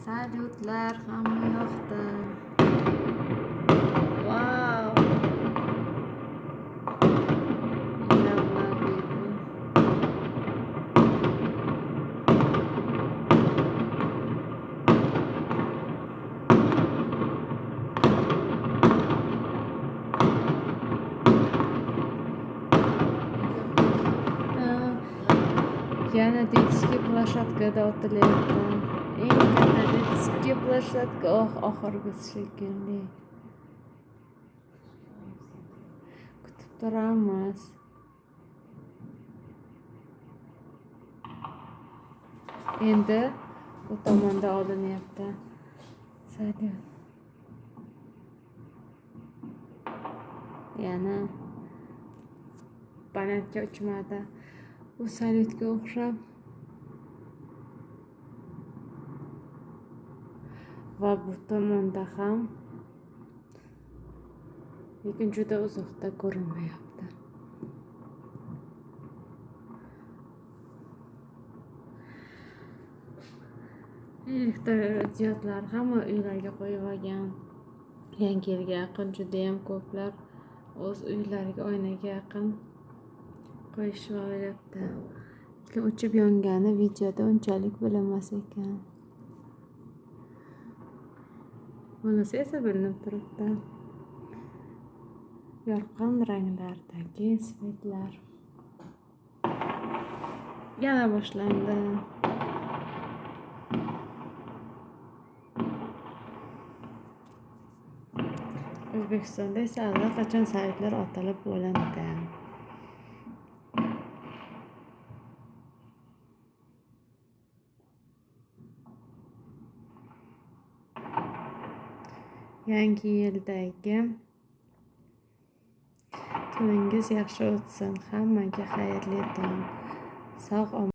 Salutlar hamma yoqda. Wow. Yana детский площадкада o'tilyapti. Eng katta детский площадка oxirgisi shekilli. Kutib turamiz. Endi bu tomonda olinyapti. Salut. Yana banatga uchmadi. Bu salutga o'xshab va bu tomonda ham, lekin juda uzoqda ko'rinmayapti. Elektr diodlar hamma uylarga qo'yib olgan. Yangi yilga yaqin juda ham ko'plar o'z uylariga oynaga yaqin qo'yishni o'ylayapti. Lekin o'chib yongani videoda unchalik bilinmas ekan. Bunisi esa bilinib turibdi. Yorqin ranglardagi svetlar. Yana boshlandi. O'zbekistonda esa allaqachon salutlar otilib bo'lindi. Yangi yildagi tuningiz yaxshi o'tsin. Hammaga xayrli tong. Sog'